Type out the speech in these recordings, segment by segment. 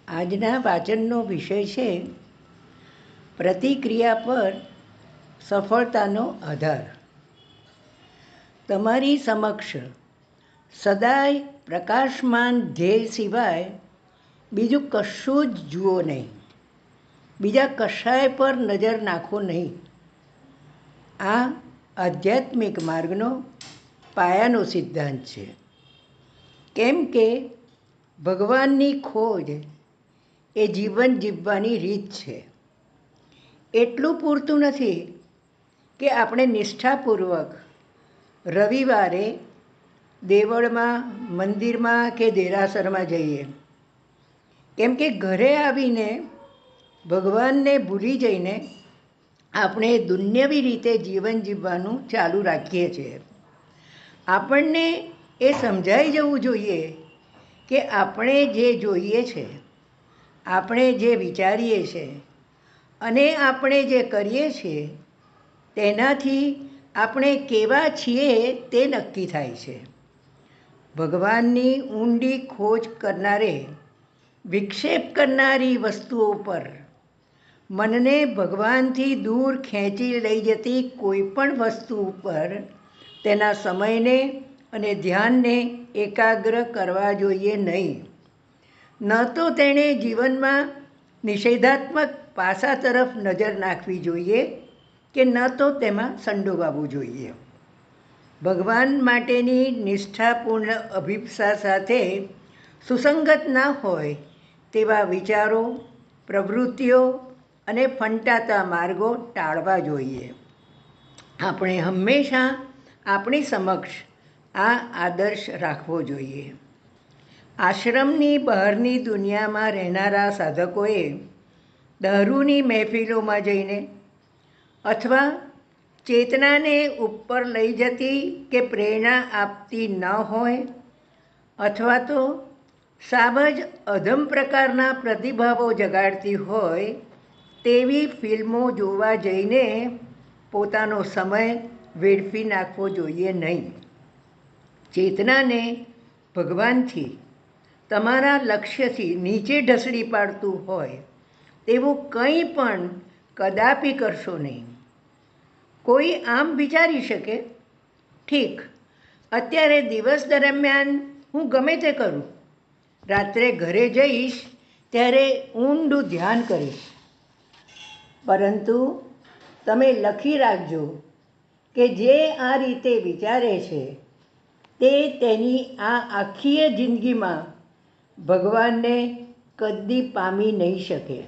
આજના વાચનનો વિષય છે પ્રતિક્રિયા પર સફળતાનો આધાર. તમારી સમક્ષ સદાય પ્રકાશમાન ધ્યેય સિવાય બીજું કશું જ જુઓ નહીં. બીજા કશાય પર નજર નાખો નહીં. આ આધ્યાત્મિક માર્ગનો પાયાનો સિદ્ધાંત છે. કેમ કે ભગવાનની ખોજ એ જીવન જીવવાની રીત છે. એટલું પૂરતું નથી કે આપણે નિષ્ઠાપૂર્વક રવિવારે દેવળમાં, મંદિરમાં કે દેરાસરમાં જઈએ. કેમ કે ઘરે આવીને ભગવાનને ભૂલી જઈને આપણે દુન્યવી રીતે જીવન જીવવાનું ચાલુ રાખીએ છીએ. આપણને એ સમજાઈ જવું જોઈએ કે આપણે જે જોઈએ છે, આપણે જે વિચારીએ છીએ અને આપણે જે કરીએ છીએ તેનાથી આપણે કેવા છીએ તે નક્કી થાય છે. ભગવાનની ઊંડી ખોજ કરનારે વિક્ષેપ કરનારી વસ્તુઓ પર, મનને ભગવાનથી દૂર ખેંચી લઈ જતી કોઈ પણ વસ્તુ ઉપર તેના સમયને અને ધ્યાનને એકાગ્ર કરવા જોઈએ નહીં. ન તો તેણે જીવનમાં નિષેધાત્મક પાસા તરફ નજર નાખવી જોઈએ કે ન તો તેમાં સંડોવાવું જોઈએ. ભગવાન માટેની નિષ્ઠાપૂર્ણ અભિપ્સા સાથે સુસંગત ના હોય તેવા વિચારો, પ્રવૃત્તિઓ અને ફંટાતા માર્ગો ટાળવા જોઈએ. આપણે હંમેશા આપણી સમક્ષ આ આદર્શ રાખવો જોઈએ. આશ્રમની બહારની દુનિયામાં રહેનારા સાધકોએ દારૂની મહેફિલોમાં જઈને અથવા ચેતનાને ઉપર લઈ જતી કે પ્રેરણા આપતી ન હોય અથવા તો સાવ જ અધમ પ્રકારના પ્રતિભાવો જગાડતી હોય તેવી ફિલ્મો જોવા જઈને પોતાનો સમય વેડફી નાખવો જોઈએ નહીં. ચેતનાને ભગવાનથી, તમારા લક્ષ્યથી નીચે ઢસડી પાડતું હોય તેવું કંઈ પણ કદાપી કરશો નહીં. કોઈ આમ વિચારી શકે, ઠીક, અત્યારે દિવસ દરમિયાન હું ગમે તે કરું, રાત્રે ઘરે જઈશ ત્યારે ઊંડું ધ્યાન કરીશ. પરંતુ તમે લખી રાખજો કે જે આ રીતે વિચારે છે તે તેની આ આખી જિંદગીમાં ભગવાનને કદી પામી નહીં શકે.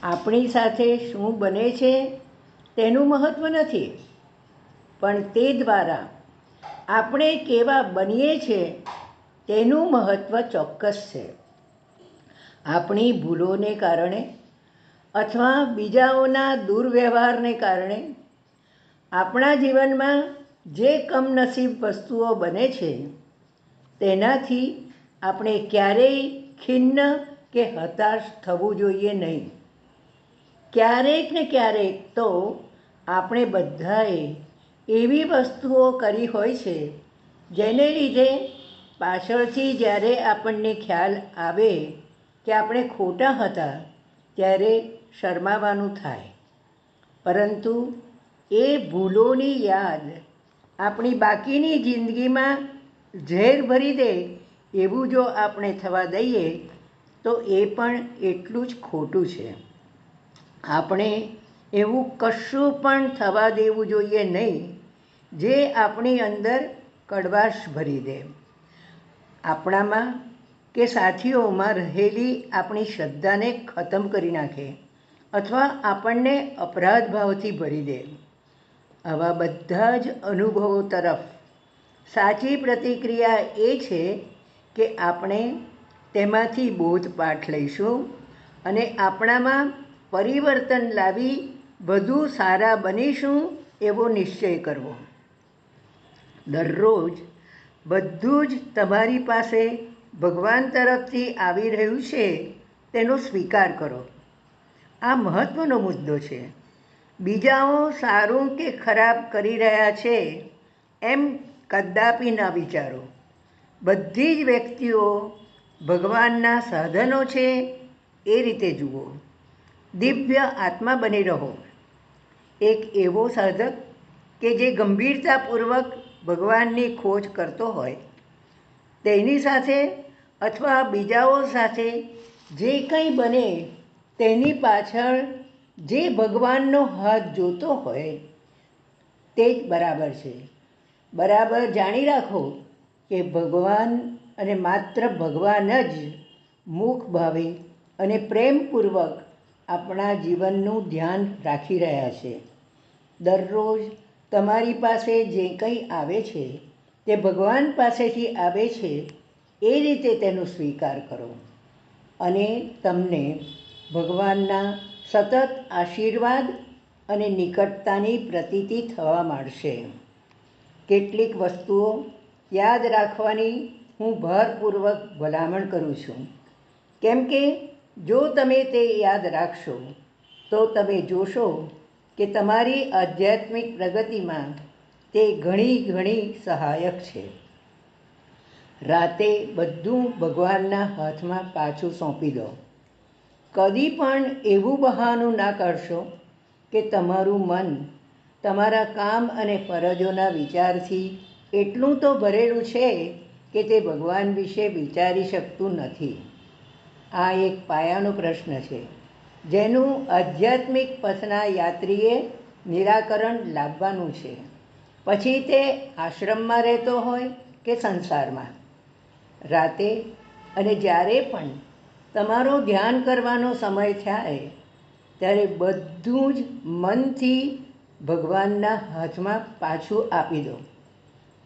આપણી સાથે શું બને છે તેનું મહત્ત્વ નથી, પણ તે દ્વારા આપણે કેવા બનીએ છીએ તેનું મહત્ત્વ ચોક્કસ છે. આપણી ભૂલોને કારણે અથવા બીજાઓના દુર્વ્યવહારને કારણે આપણા જીવનમાં જે કમનસીબ વસ્તુઓ બને છે તેનાથી આપણે ક્યારેય ખિન્ન કે હતાશ થવું જોઈએ નહીં. ક્યારેક ને ક્યારેક તો આપણે બધાએ એવી વસ્તુઓ કરી હોય છે જેને લીધે પાછળથી જ્યારે આપણને ખ્યાલ આવે કે આપણે ખોટા હતા ત્યારે શરમાવાનું થાય. પરંતુ એ ભૂલોની યાદ આપણી બાકીની જિંદગીમાં ઝેર ભરી દે એવું જો આપણે થવા દઈએ તો એ પણ એટલું જ ખોટું છે. આપણે એવું કશું પણ થવા દેવું જોઈએ નહીં જે આપણી અંદર કડવાશ ભરી દે, આપણામાં કે સાથીઓમાં રહેલી આપણી શ્રદ્ધાને ખતમ કરી નાખે અથવા આપણને અપરાધ ભાવથી ભરી દે. આવા બધા જ અનુભવો તરફ સાચી પ્રતિક્રિયા એ છે કે આપણે તેમાંથી બોધપાઠ લઈશું અને આપણામાં પરિવર્તન લાવી વધુ સારા બનીશું એવો નિશ્ચય કરવો. દરરોજ બધું જ તમારી પાસે ભગવાન તરફથી આવી રહ્યું છે તેનો સ્વીકાર કરો. આ મહત્ત્વનો મુદ્દો છે. બીજાઓ સારું કે ખરાબ કરી રહ્યા છે એમ કદાપી ન વિચારો. બધી જ વ્યક્તિઓ ભગવાનના સાધનો છે એ રીતે જુઓ. દિવ્ય આત્મા બની રહો. એક એવો સાધક કે જે ગંભીરતાપૂર્વક ભગવાનની ખોજ કરતો હોય, તેની સાથે અથવા બીજાઓ સાથે જે કંઈ બને તેની પાછળ જે ભગવાનનો હાથ જોતો હોય તે જ બરાબર છે. બરાબર જાણી રાખો કે ભગવાન અને માત્ર ભગવાન જ મુખ ભાવે અને પ્રેમપૂર્વક આપણા જીવનનું ધ્યાન રાખી રહ્યા છે. દરરોજ તમારી પાસે જે કંઈ આવે છે તે ભગવાન પાસેથી આવે છે એ રીતે તેનો સ્વીકાર કરો અને તમને ભગવાનના સતત આશીર્વાદ અને નિકટતાની પ્રતીતિ થવા માંડશે. કેટલીક વસ્તુઓ યાદ રાખવાની હું ભારપૂર્વક ભલામણ કરું છું, કેમ કે જો તમે તે યાદ રાખશો તો તમે જોશો કે તમારી આધ્યાત્મિક પ્રગતિમાં તે ઘણી સહાયક છે. રાતે બધું ભગવાનના હાથમાં પાછું સોંપી દો. કદી પણ એવું બહાનું ના કરશો કે તમારું મન તમારા કામ અને ફરજોના વિચારથી એટલું તો ભરેલું છે કે તે ભગવાન વિશે વિચારી શકતું નથી. આ એક પાયાનો પ્રશ્ન છે જેનું આધ્યાત્મિક પથના યાત્રીએ નિરાકરણ લાવવાનું છે, પછી તે આશ્રમમાં રહેતો હોય કે સંસારમાં. રાતે અને જ્યારે પણ તમારો ધ્યાન કરવાનો સમય થાય ત્યારે બધું જ મનથી ભગવાનના હાથમાં પાછું આપી દો.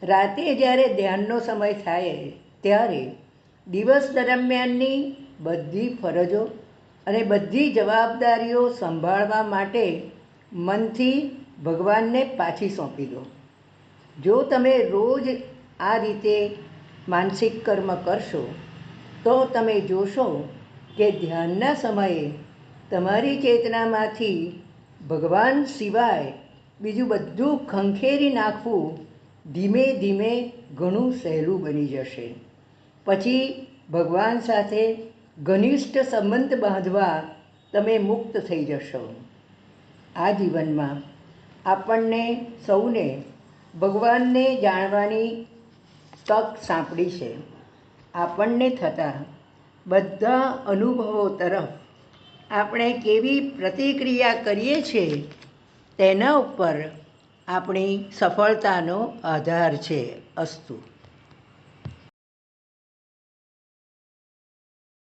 રાતે જ્યારે ધ્યાનનો સમય થાય ત્યારે દિવસ દરમિયાનની બધી ફરજો અને બધી જવાબદારીઓ સંભાળવા માટે મનથી ભગવાનને પાછી સોંપી દો. જો તમે રોજ આ રીતે માનસિક કર્મ કરશો તો તમે જોશો કે ધ્યાનના સમયે તમારી ચેતનામાંથી ભગવાન સિવાય બીજું બધું ખંખેરી નાખવું ધીમે ધીમે ઘણું સહેલું બની જશે. પછી ભગવાન સાથે ઘનિષ્ઠ સંબંધ બાંધવા તમે મુક્ત થઈ જશો. આ જીવનમાં આપણને સૌને ભગવાનને જાણવાની તક સાંપડી છે. આપણને થતા બધા અનુભવો તરફ આપણે કેવી પ્રતિક્રિયા કરીએ છીએ તેના ઉપર આપણી સફળતાનો આધાર છે. અસ્તુ.